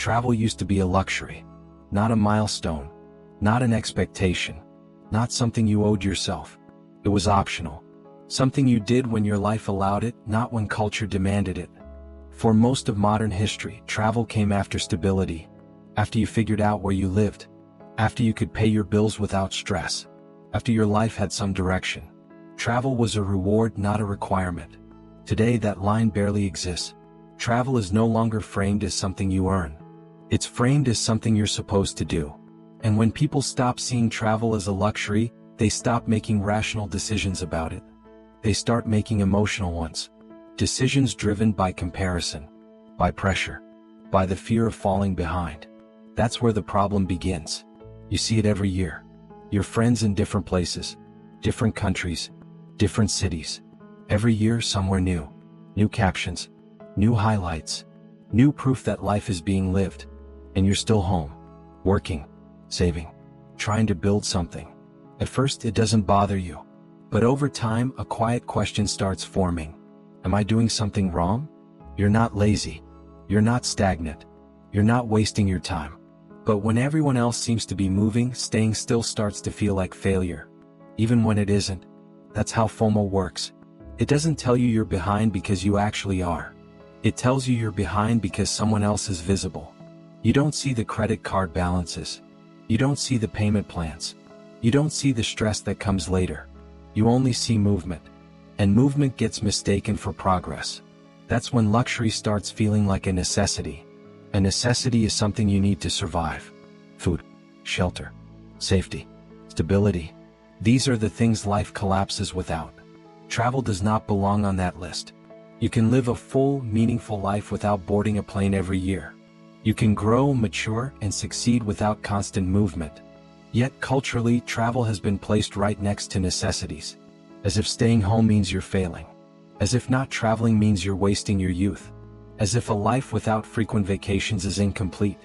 Travel used to be a luxury, not a milestone, not an expectation, not something you owed yourself. It was optional. Something you did when your life allowed it, not when culture demanded it. For most of modern history, travel came after stability, after you figured out where you lived, after you could pay your bills without stress, after your life had some direction. Travel was a reward, not a requirement. Today that line barely exists. Travel is no longer framed as something you earn. It's framed as something you're supposed to do. And when people stop seeing travel as a luxury, they stop making rational decisions about it. They start making emotional ones. Decisions driven by comparison, by pressure, by the fear of falling behind. That's where the problem begins. You see it every year. Your friends in different places, different countries, different cities. Every year somewhere new. New captions, new highlights, new proof that life is being lived. And you're still home, working, saving, trying to build something. At first it doesn't bother you. But over time a quiet question starts forming. Am I doing something wrong? You're not lazy. You're not stagnant. You're not wasting your time. But when everyone else seems to be moving, staying still starts to feel like failure. Even when it isn't. That's how FOMO works. It doesn't tell you you're behind because you actually are. It tells you you're behind because someone else is visible. You don't see the credit card balances. You don't see the payment plans. You don't see the stress that comes later. You only see movement. And movement gets mistaken for progress. That's when luxury starts feeling like a necessity. A necessity is something you need to survive. Food, shelter, safety, stability. These are the things life collapses without. Travel does not belong on that list. You can live a full, meaningful life without boarding a plane every year. You can grow, mature, and succeed without constant movement. Yet culturally, travel has been placed right next to necessities. As if staying home means you're failing. As if not traveling means you're wasting your youth. As if a life without frequent vacations is incomplete.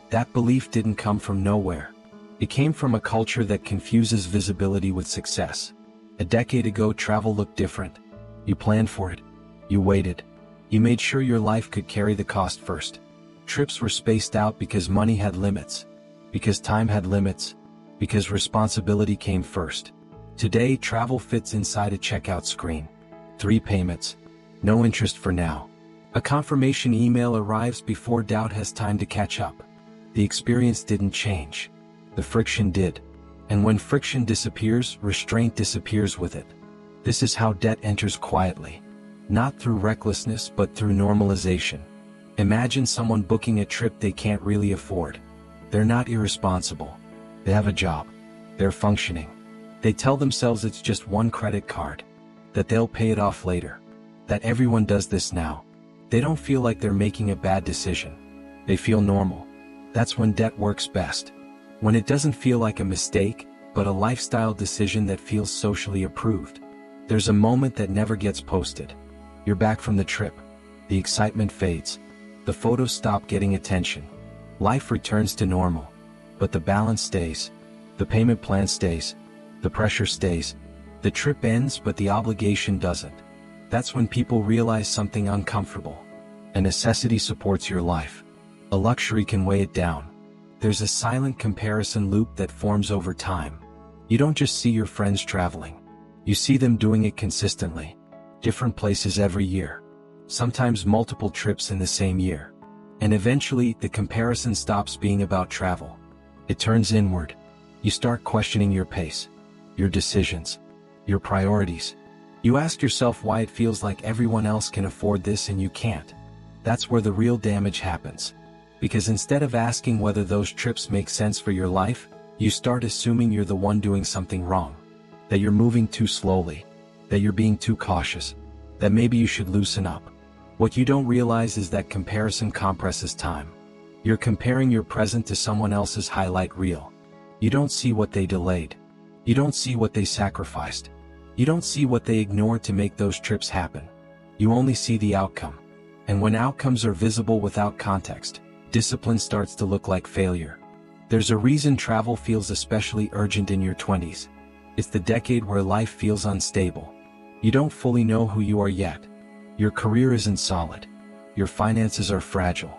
That belief didn't come from nowhere. It came from a culture that confuses visibility with success. A decade ago, travel looked different. You planned for it. You waited. You made sure your life could carry the cost first. Trips were spaced out because money had limits. Because time had limits. Because responsibility came first. Today, travel fits inside a checkout screen. 3 payments. No interest for now. A confirmation email arrives before doubt has time to catch up. The experience didn't change. The friction did. And when friction disappears, restraint disappears with it. This is how debt enters quietly. Not through recklessness, but through normalization. Imagine someone booking a trip they can't really afford. They're not irresponsible. They have a job. They're functioning. They tell themselves it's just one credit card. That they'll pay it off later. That everyone does this now. They don't feel like they're making a bad decision. They feel normal. That's when debt works best. When it doesn't feel like a mistake, but a lifestyle decision that feels socially approved. There's a moment that never gets posted. You're back from the trip. The excitement fades. The photos stop getting attention. Life returns to normal. But the balance stays. The payment plan stays. The pressure stays. The trip ends, but the obligation doesn't. That's when people realize something uncomfortable. A necessity supports your life. A luxury can weigh it down. There's a silent comparison loop that forms over time. You don't just see your friends traveling. You see them doing it consistently. Different places every year. Sometimes multiple trips in the same year. And eventually, the comparison stops being about travel. It turns inward. You start questioning your pace, your decisions, your priorities. You ask yourself why it feels like everyone else can afford this and you can't. That's where the real damage happens. Because instead of asking whether those trips make sense for your life, you start assuming you're the one doing something wrong. That you're moving too slowly. That you're being too cautious. That maybe you should loosen up. What you don't realize is that comparison compresses time. You're comparing your present to someone else's highlight reel. You don't see what they delayed. You don't see what they sacrificed. You don't see what they ignored to make those trips happen. You only see the outcome. And when outcomes are visible without context, discipline starts to look like failure. There's a reason travel feels especially urgent in your 20s. It's the decade where life feels unstable. You don't fully know who you are yet. Your career isn't solid. Your finances are fragile.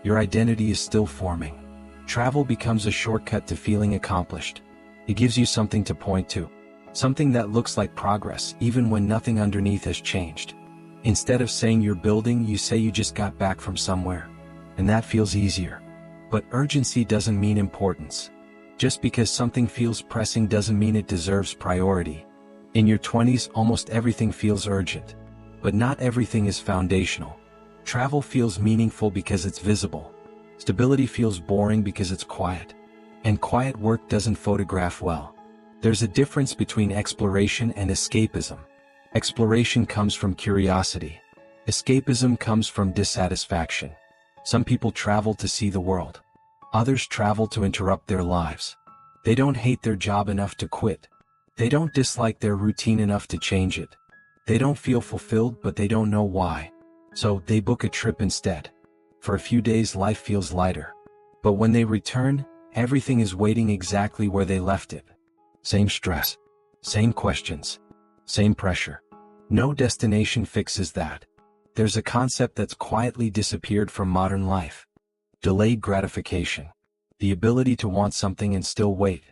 Your identity is still forming. Travel becomes a shortcut to feeling accomplished. It gives you something to point to. Something that looks like progress even when nothing underneath has changed. Instead of saying you're building, you say you just got back from somewhere. And that feels easier. But urgency doesn't mean importance. Just because something feels pressing doesn't mean it deserves priority. In your 20s, almost everything feels urgent. But not everything is foundational. Travel feels meaningful because it's visible. Stability feels boring because it's quiet. And quiet work doesn't photograph well. There's a difference between exploration and escapism. Exploration comes from curiosity. Escapism comes from dissatisfaction. Some people travel to see the world. Others travel to interrupt their lives. They don't hate their job enough to quit. They don't dislike their routine enough to change it. They don't feel fulfilled, but they don't know why. So they book a trip instead. For a few days, life feels lighter. But when they return, everything is waiting exactly where they left it. Same stress. Same questions. Same pressure. No destination fixes that. There's a concept that's quietly disappeared from modern life. Delayed gratification. The ability to want something and still wait.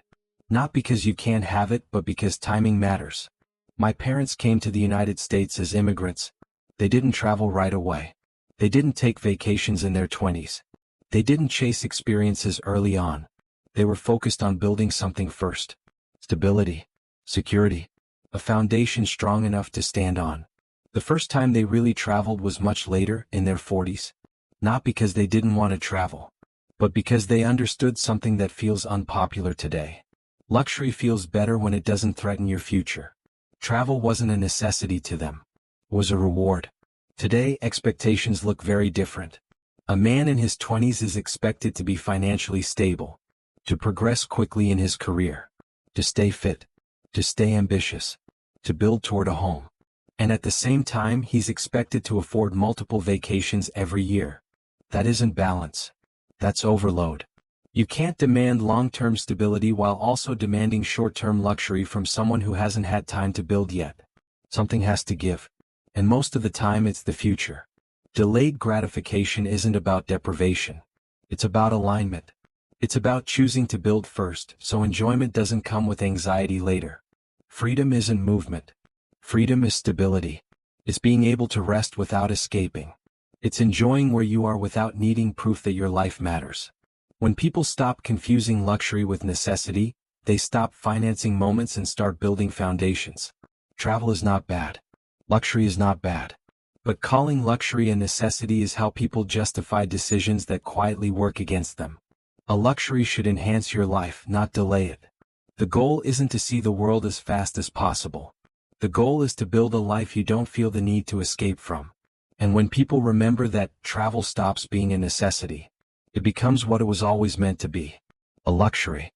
Not because you can't have it, but because timing matters. My parents came to the United States as immigrants. They didn't travel right away. They didn't take vacations in their 20s. They didn't chase experiences early on. They were focused on building something first. Stability. Security. A foundation strong enough to stand on. The first time they really traveled was much later, in their 40s. Not because they didn't want to travel, but because they understood something that feels unpopular today. Luxury feels better when it doesn't threaten your future. Travel wasn't a necessity to them. It was a reward. Today, expectations look very different. A man in his 20s is expected to be financially stable, to progress quickly in his career, to stay fit, to stay ambitious, to build toward a home. And at the same time, he's expected to afford multiple vacations every year. That isn't balance. That's overload. You can't demand long-term stability while also demanding short-term luxury from someone who hasn't had time to build yet. Something has to give. And most of the time it's the future. Delayed gratification isn't about deprivation. It's about alignment. It's about choosing to build first, so enjoyment doesn't come with anxiety later. Freedom isn't movement. Freedom is stability. It's being able to rest without escaping. It's enjoying where you are without needing proof that your life matters. When people stop confusing luxury with necessity, they stop financing moments and start building foundations. Travel is not bad. Luxury is not bad. But calling luxury a necessity is how people justify decisions that quietly work against them. A luxury should enhance your life, not delay it. The goal isn't to see the world as fast as possible. The goal is to build a life you don't feel the need to escape from. And when people remember that, travel stops being a necessity. It becomes what it was always meant to be. A luxury.